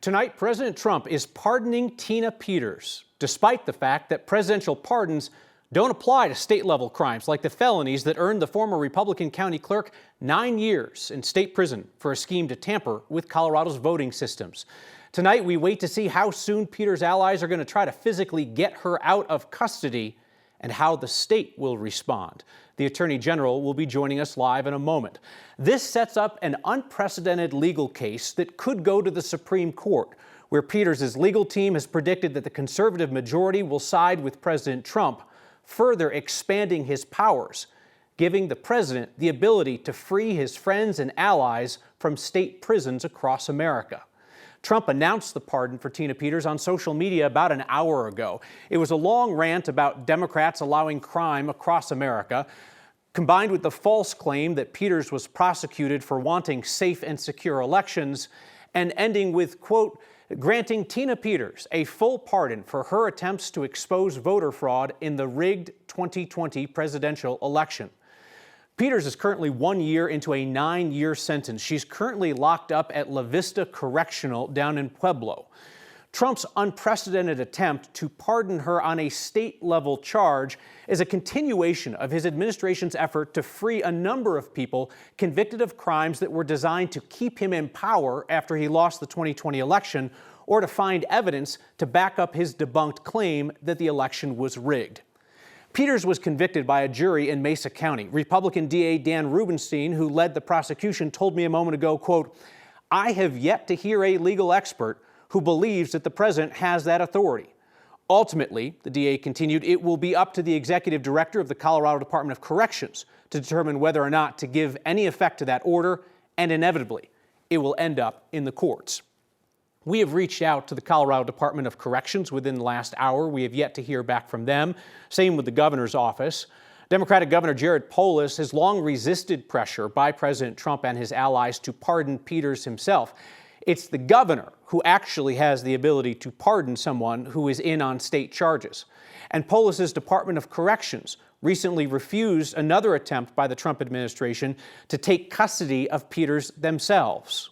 Tonight, President Trump is pardoning Tina Peters, despite the fact that presidential pardons don't apply to state-level crimes like the felonies that earned the former Republican county clerk 9 years in state prison for a scheme to tamper with Colorado's voting systems. Tonight, we wait to see how soon Peters' allies are going to try to physically get her out of custody and how the state will respond. The Attorney General will be joining us live in a moment. This sets up an unprecedented legal case that could go to the Supreme Court, where Peters' legal team has predicted that the conservative majority will side with President Trump, further expanding his powers, giving the president the ability to free his friends and allies from state prisons across America. Trump announced the pardon for Tina Peters on social media about an hour ago. It was a long rant about Democrats allowing crime across America, combined with the false claim that Peters was prosecuted for wanting safe and secure elections, and ending with, quote, granting Tina Peters a full pardon for her attempts to expose voter fraud in the rigged 2020 presidential election. Peters is currently 1 year into a 9-year sentence. She's currently locked up at La Vista Correctional down in Pueblo. Trump's unprecedented attempt to pardon her on a state-level charge is a continuation of his administration's effort to free a number of people convicted of crimes that were designed to keep him in power after he lost the 2020 election, or to find evidence to back up his debunked claim that the election was rigged. Peters was convicted by a jury in Mesa County. Republican DA Dan Rubenstein, who led the prosecution, told me a moment ago, quote, "I have yet to hear a legal expert who believes that the president has that authority. Ultimately," the DA continued, "it will be up to the executive director of the Colorado Department of Corrections to determine whether or not to give any effect to that order, and inevitably, it will end up in the courts." We have reached out to the Colorado Department of Corrections within the last hour. We have yet to hear back from them. Same with the governor's office. Democratic Governor Jared Polis has long resisted pressure by President Trump and his allies to pardon Peters himself. It's the governor who actually has the ability to pardon someone who is in on state charges. And Polis's Department of Corrections recently refused another attempt by the Trump administration to take custody of Peters themselves.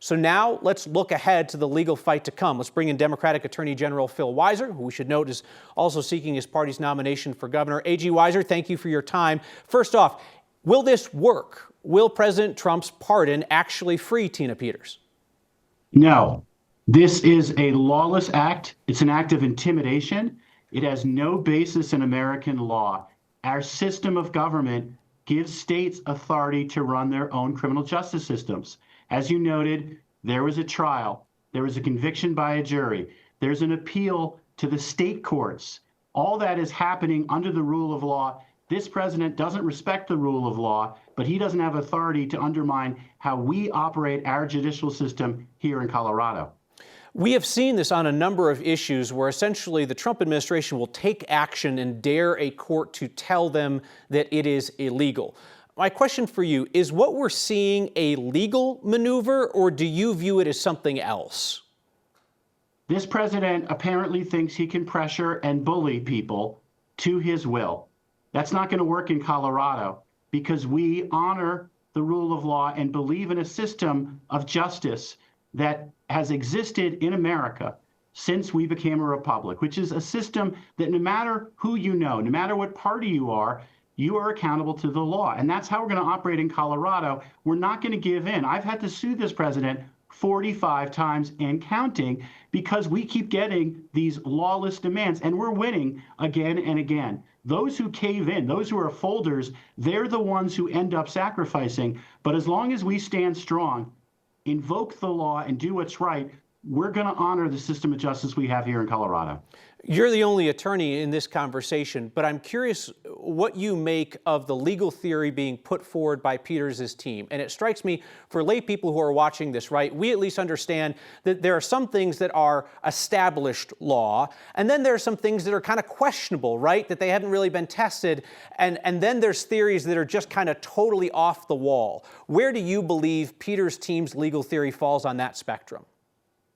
So now let's look ahead to the legal fight to come. Let's bring in Democratic Attorney General Phil Weiser, who we should note is also seeking his party's nomination for governor. AG Weiser, thank you for your time. First off, will this work? Will President Trump's pardon actually free Tina Peters? No. This is a lawless act. It's an act of intimidation. It has no basis in American law. Our system of government gives states authority to run their own criminal justice systems. As you noted, there was a trial. There was a conviction by a jury. There's an appeal to the state courts. All that is happening under the rule of law. This president doesn't respect the rule of law, but he doesn't have authority to undermine how we operate our judicial system here in Colorado. We have seen this on a number of issues where essentially the Trump administration will take action and dare a court to tell them that it is illegal. My question for you, is what we're seeing a legal maneuver, or do you view it as something else? This president apparently thinks he can pressure and bully people to his will. That's not going to work in Colorado because we honor the rule of law and believe in a system of justice that has existed in America since we became a republic, which is a system that no matter who you know, no matter what party you are accountable to the law. And that's how we're going to operate in Colorado. We're not going to give in. I've had to sue this president 45 times and counting because we keep getting these lawless demands and we're winning again and again. Those who cave in, those who are folders, they're the ones who end up sacrificing. But as long as we stand strong, invoke the law and do what's right, we're going to honor the system of justice we have here in Colorado. You're the only attorney in this conversation, but I'm curious what you make of the legal theory being put forward by Peters' team. And it strikes me, for lay people who are watching this, right, we at least understand that there are some things that are established law, and then there are some things that are kind of questionable, right, that they haven't really been tested, and then there's theories that are just kind of totally off the wall. Where do you believe Peters' team's legal theory falls on that spectrum?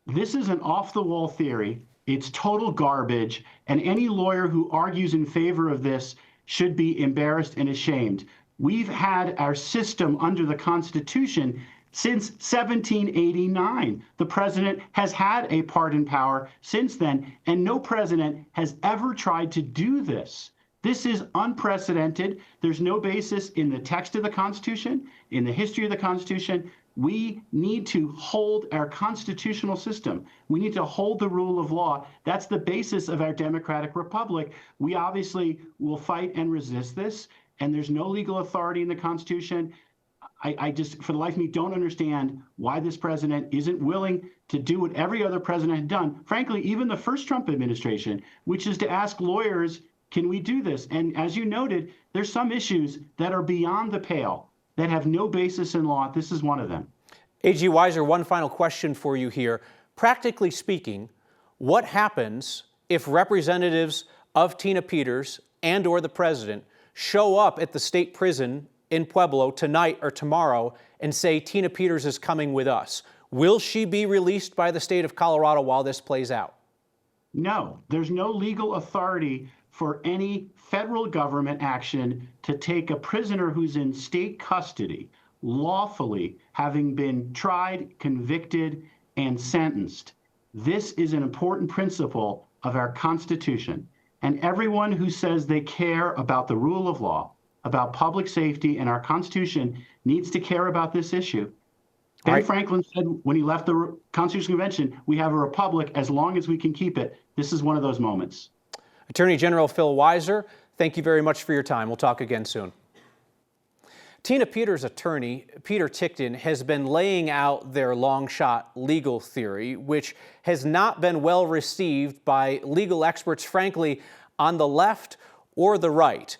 This is an off-the-wall theory. It's total garbage, and any lawyer who argues in favor of this should be embarrassed and ashamed. We've had our system under the Constitution since 1789. The president has had a pardon power since then, and no president has ever tried to do this. This is unprecedented. There's no basis in the text of the Constitution, in the history of the Constitution. We need to hold our constitutional system. We need to hold the rule of law. That's the basis of our democratic republic. We obviously will fight and resist this, and there's no legal authority in the Constitution. I just, for the life of me, don't understand why this president isn't willing to do what every other president had done, frankly, even the first Trump administration, which is to ask lawyers, can we do this? And as you noted, there's some issues that are beyond the pale, that have no basis in law. This is one of them. A.G. Weiser, one final question for you here. Practically speaking, what happens if representatives of Tina Peters and or the president show up at the state prison in Pueblo tonight or tomorrow and say Tina Peters is coming with us? Will she be released by the state of Colorado while this plays out? No, there's no legal authority for any federal government action to take a prisoner who's in state custody, lawfully having been tried, convicted, and sentenced. This is an important principle of our Constitution. And everyone who says they care about the rule of law, about public safety, and our Constitution needs to care about this issue. Ben Franklin said when he left the Constitutional Convention, we have a republic as long as we can keep it. This is one of those moments. Attorney General Phil Weiser, thank you very much for your time. We'll talk again soon. Tina Peters' attorney, Peter Tickton, has been laying out their long shot legal theory, which has not been well received by legal experts, frankly, on the left or the right.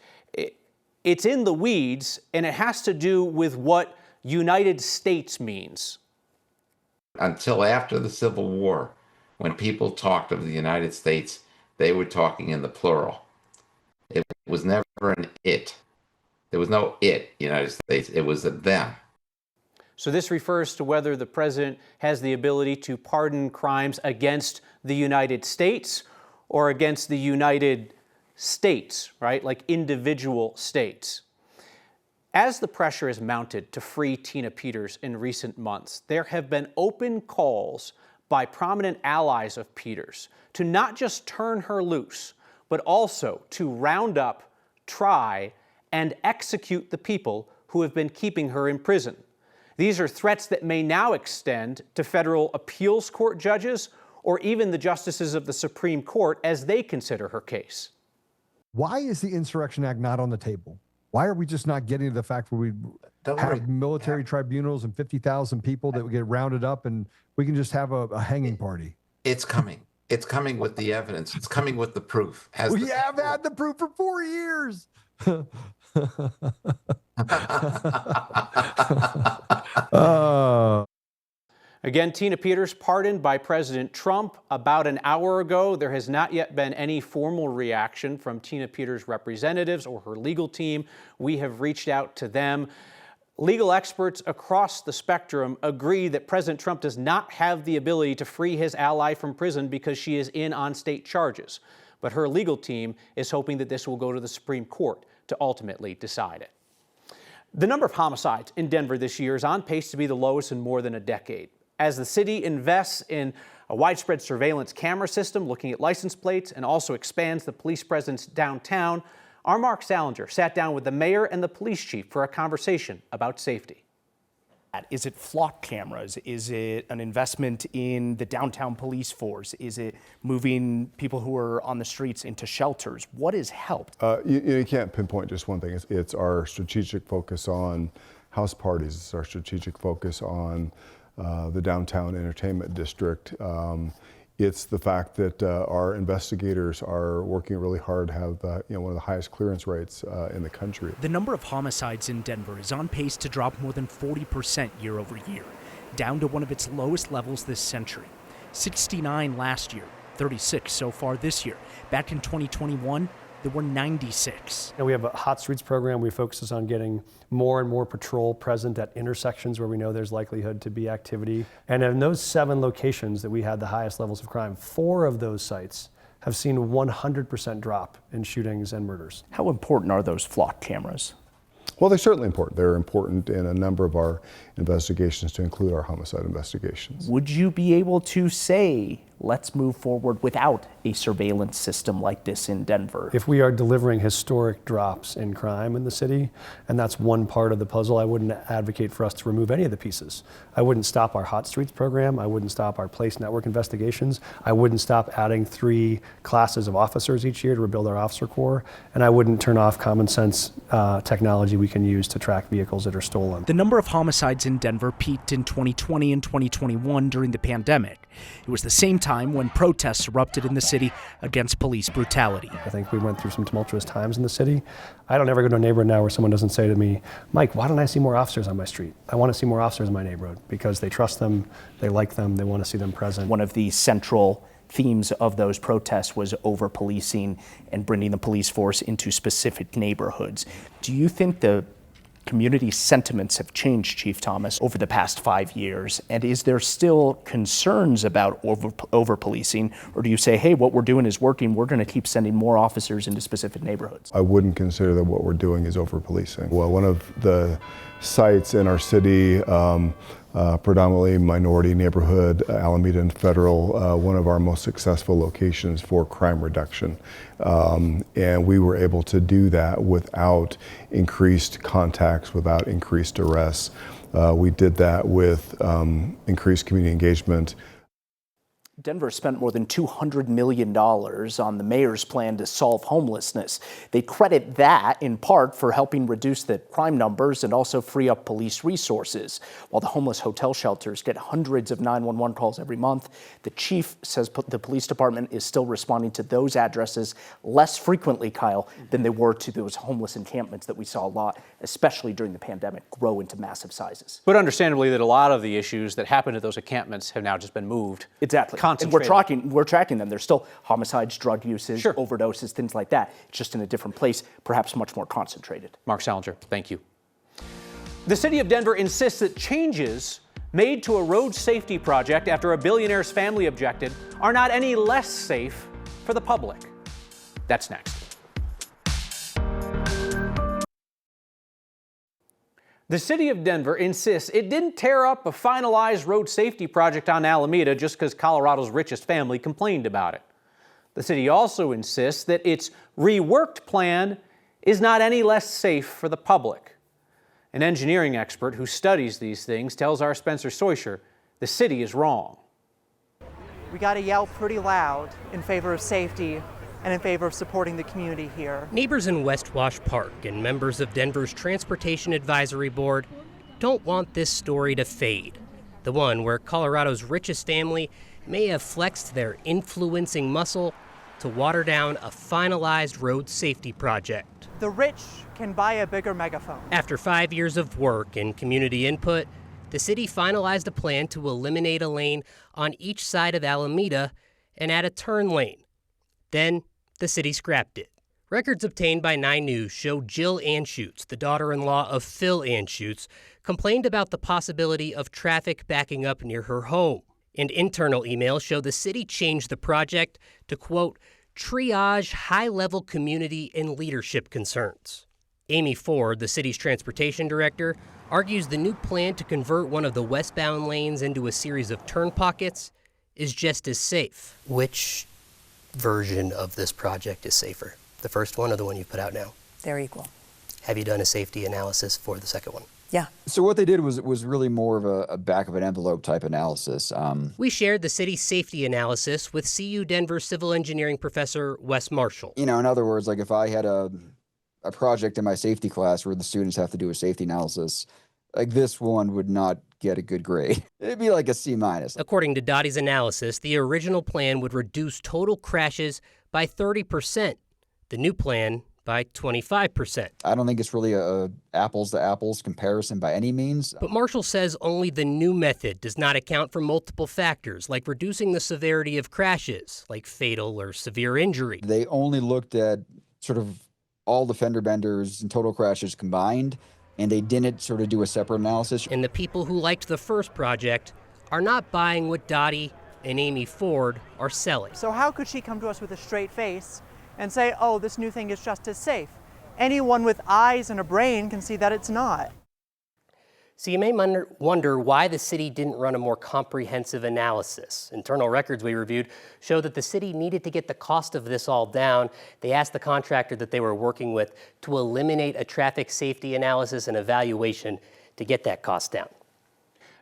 It's in the weeds, and it has to do with what United States means. Until after the Civil War, when people talked of the United States, they were talking in the plural. It was never an it. There was no it, United States. It was a them. So this refers to whether the president has the ability to pardon crimes against the United States or against the United States, right? Like individual states. As the pressure is mounted to free Tina Peters in recent months, there have been open calls by prominent allies of Peters to not just turn her loose, but also to round up, try, and execute the people who have been keeping her in prison. These are threats that may now extend to federal appeals court judges or even the justices of the Supreme Court as they consider her case. Why is the Insurrection Act not on the table? Why are we just not getting to the fact where we have military tribunals and 50,000 people that would get rounded up and we can just have a hanging party? It's coming. It's coming with the evidence. It's coming with the proof. We have had the proof for 4 years. Again, Tina Peters pardoned by President Trump about an hour ago. There has not yet been any formal reaction from Tina Peters' representatives or her legal team. We have reached out to them. Legal experts across the spectrum agree that President Trump does not have the ability to free his ally from prison because she is in on state charges. But her legal team is hoping that this will go to the Supreme Court to ultimately decide it. The number of homicides in Denver this year is on pace to be the lowest in more than a decade. As the city invests in a widespread surveillance camera system looking at license plates and also expands the police presence downtown, our Mark Salinger sat down with the mayor and the police chief for a conversation about safety. Is it flock cameras? Is it an investment in the downtown police force? Is it moving people who are on the streets into shelters? What has helped? You can't pinpoint just one thing. It's our strategic focus on house parties. It's our strategic focus on the downtown entertainment district. It's the fact that our investigators are working really hard to have one of the highest clearance rates in the country. The number of homicides in Denver is on pace to drop more than 40% year over year, down to one of its lowest levels this century. 69 last year, 36 so far this year. Back in 2021, there were 96. And we have a Hot Streets program. We focus on getting more and more patrol present at intersections where we know there's likelihood to be activity. And in those 7 locations that we had the highest levels of crime, 4 of those sites have seen a 100% drop in shootings and murders. How important are those flock cameras? Well, they're certainly important. They're important in a number of our investigations, to include our homicide investigations. Would you be able to say, let's move forward without a surveillance system like this in Denver? If we are delivering historic drops in crime in the city, and that's one part of the puzzle, I wouldn't advocate for us to remove any of the pieces. I wouldn't stop our Hot Streets program. I wouldn't stop our Place Network investigations. I wouldn't stop adding 3 classes of officers each year to rebuild our officer corps. And I wouldn't turn off common sense technology we can use to track vehicles that are stolen. The number of homicides in Denver peaked in 2020 and 2021 during the pandemic. It was the same time when protests erupted in the city against police brutality. I think we went through some tumultuous times in the city. I don't ever go to a neighborhood now where someone doesn't say to me, Mike, why don't I see more officers on my street? I want to see more officers in my neighborhood, because they trust them, they like them, they want to see them present. One of the central themes of those protests was over-policing and bringing the police force into specific neighborhoods. Do you think the community sentiments have changed, Chief Thomas, over the past 5 years? And is there still concerns about over-policing? Or do you say, hey, what we're doing is working, we're going to keep sending more officers into specific neighborhoods? I wouldn't consider that what we're doing is over-policing. Well, one of the sites in our city, predominantly minority neighborhood, Alameda and Federal, one of our most successful locations for crime reduction. And we were able to do that without increased contacts, without increased arrests. We did that with increased community engagement. Denver spent more than $200 million on the mayor's plan to solve homelessness. They credit that in part for helping reduce the crime numbers and also free up police resources. While the homeless hotel shelters get hundreds of 911 calls every month, the chief says the police department is still responding to those addresses less frequently, Kyle, than they were to those homeless encampments that we saw a lot, especially during the pandemic, grow into massive sizes. But understandably that a lot of the issues that happened at those encampments have now just been moved. Exactly. And we're tracking them. There's still homicides, drug usage, overdoses, things like that. It's just in a different place, perhaps much more concentrated. Mark Salinger, thank you. The city of Denver insists that changes made to a road safety project after a billionaire's family objected are not any less safe for the public. That's next. The city of Denver insists it didn't tear up a finalized road safety project on Alameda just because Colorado's richest family complained about it. The city also insists that its reworked plan is not any less safe for the public. An engineering expert who studies these things tells our Spencer Soysher the city is wrong. We got to yell pretty loud in favor of safety and in favor of supporting the community here. Neighbors in West Wash Park and members of Denver's Transportation Advisory Board don't want this story to fade. The one where Colorado's richest family may have flexed their influencing muscle to water down a finalized road safety project. The rich can buy a bigger megaphone. After 5 years of work and community input, the city finalized a plan to eliminate a lane on each side of Alameda and add a turn lane. Then, the city scrapped it. Records obtained by 9 News show Jill Anschutz, the daughter-in-law of Phil Anschutz, complained about the possibility of traffic backing up near her home. And internal emails show the city changed the project to, quote, triage high-level community and leadership concerns. Amy Ford, the city's transportation director, argues the new plan to convert one of the westbound lanes into a series of turn pockets is just as safe. Which version of this project is safer? The first one or the one you put out now? They're equal. Have you done a safety analysis for the second one? Yeah. So what they did was really more of a back of an envelope type analysis. We shared the city's safety analysis with CU Denver civil engineering professor Wes Marshall. You know, in other words, like if I had a project in my safety class where the students have to do a safety analysis, like this one would not get a good grade. It'd be like a C-. According to Dottie's analysis, the original plan would reduce total crashes by 30%. The new plan by 25%. I don't think it's really a apples to apples comparison by any means. But Marshall says only the new method does not account for multiple factors, like reducing the severity of crashes, like fatal or severe injury. They only looked at sort of all the fender benders and total crashes combined, and they didn't sort of do a separate analysis. And the people who liked the first project are not buying what Dottie and Amy Ford are selling. So how could she come to us with a straight face and say, oh, this new thing is just as safe? anyone with eyes and a brain can see that it's not. So you may wonder why the city didn't run a more comprehensive analysis. Internal records we reviewed show that the city needed to get the cost of this all down. They asked the contractor that they were working with to eliminate a traffic safety analysis and evaluation to get that cost down.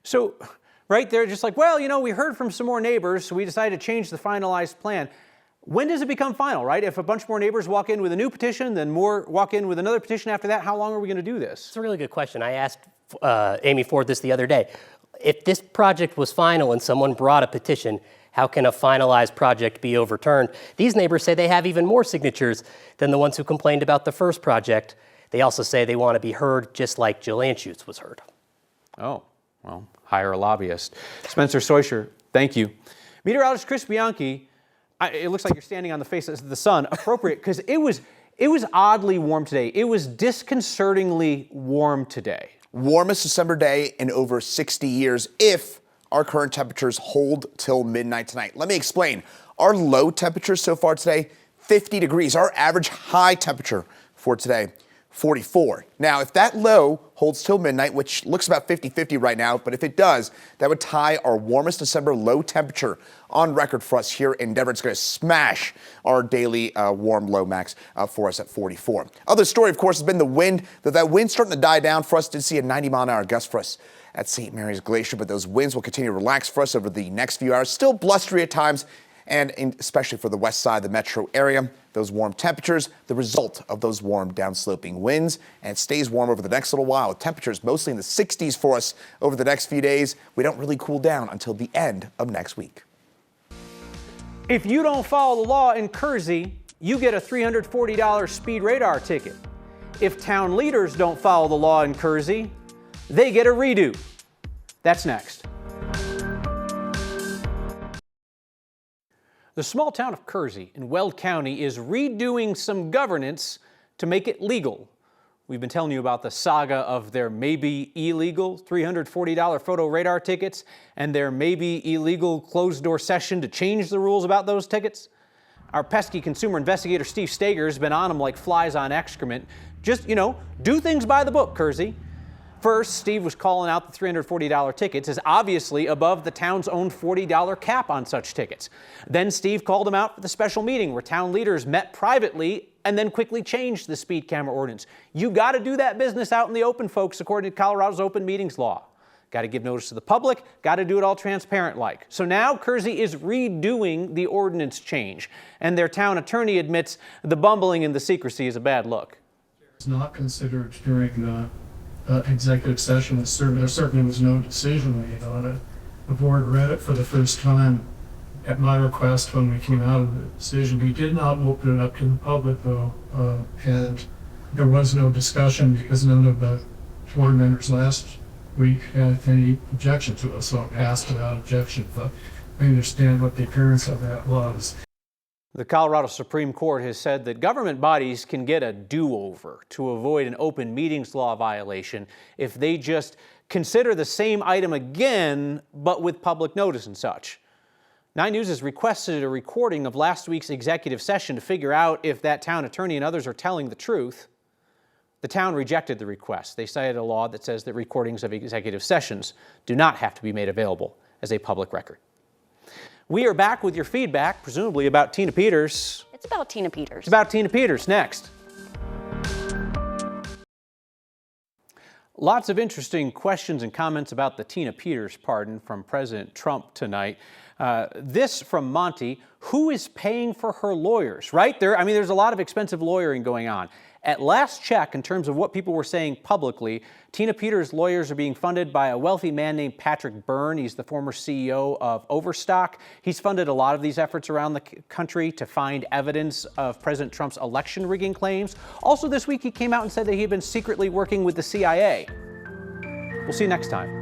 So right there, just like, well, you know, we heard from some more neighbors, so we decided to change the finalized plan. When does it become final, right? If a bunch more neighbors walk in with a new petition, then more walk in with another petition after that, how long are we going to do this? It's a really good question. I asked Amy Ford this the other day. If this project was final and someone brought a petition, how can a finalized project be overturned? These neighbors say they have even more signatures than the ones who complained about the first project. They also say they want to be heard just like Jill Anschutz was heard. Oh, well, hire a lobbyist. Spencer Soischer, thank you. Meteorologist Chris Bianchi, it looks like you're standing on the face of the sun. Appropriate, because it was oddly warm today. It was disconcertingly warm today. Warmest December day in over 60 years if our current temperatures hold till midnight tonight. Let me explain. Our low temperatures so far today, 50 degrees. Our average high temperature for today, 44. Now, if that low holds till midnight, which looks about 50-50 right now, but if it does, that would tie our warmest December low temperature on record for us here in Denver. It's going to smash our daily warm low max for us at 44. Other story, of course, has been the wind. That wind's starting to die down for us. Did see a 90-mile-an-hour gust for us at St. Mary's Glacier, but those winds will continue to relax for us over the next few hours. Still blustery at times, and especially for the west side of the metro area. Those warm temperatures, the result of those warm downsloping winds, and it stays warm over the next little while. Temperatures mostly in the 60s for us over the next few days. We don't really cool down until the end of next week. If you don't follow the law in Kersey, you get a $340 speed radar ticket. If town leaders don't follow the law in Kersey, they get a redo. That's next. The small town of Kersey in Weld County is redoing some governance to make it legal. We've been telling you about the saga of their maybe illegal $340 photo radar tickets and their maybe illegal closed-door session to change the rules about those tickets. Our pesky consumer investigator Steve Stager has been on them like flies on excrement. Just, do things by the book, Kersey. First, Steve was calling out the $340 tickets as obviously above the town's own $40 cap on such tickets. Then Steve called him out for the special meeting where town leaders met privately and then quickly changed the speed camera ordinance. You got to do that business out in the open, folks, according to Colorado's open meetings law. Got to give notice to the public, got to do it all transparent like. So now Kersey is redoing the ordinance change, and their town attorney admits the bumbling and the secrecy is a bad look. It's not considered during the executive session. There certainly was no decision made on it. The board read it for the first time at my request when we came out of the decision. We did not open it up to the public though, and there was no discussion because none of the board members last week had any objection to it, so it passed without objection, but I understand what the appearance of that was. The Colorado Supreme Court has said that government bodies can get a do-over to avoid an open meetings law violation if they just consider the same item again, but with public notice and such. 9 News has requested a recording of last week's executive session to figure out if that town attorney and others are telling the truth. The town rejected the request. They cited a law that says that recordings of executive sessions do not have to be made available as a public record. We are back with your feedback, presumably about Tina Peters. It's about Tina Peters. It's about Tina Peters, next. Lots of interesting questions and comments about the Tina Peters pardon from President Trump tonight. This from Monty, who is paying for her lawyers, right? There's a lot of expensive lawyering going on. At last check, in terms of what people were saying publicly, Tina Peters' lawyers are being funded by a wealthy man named Patrick Byrne. He's the former CEO of Overstock. He's funded a lot of these efforts around the country to find evidence of President Trump's election rigging claims. Also this week, he came out and said that he had been secretly working with the CIA. We'll see you next time.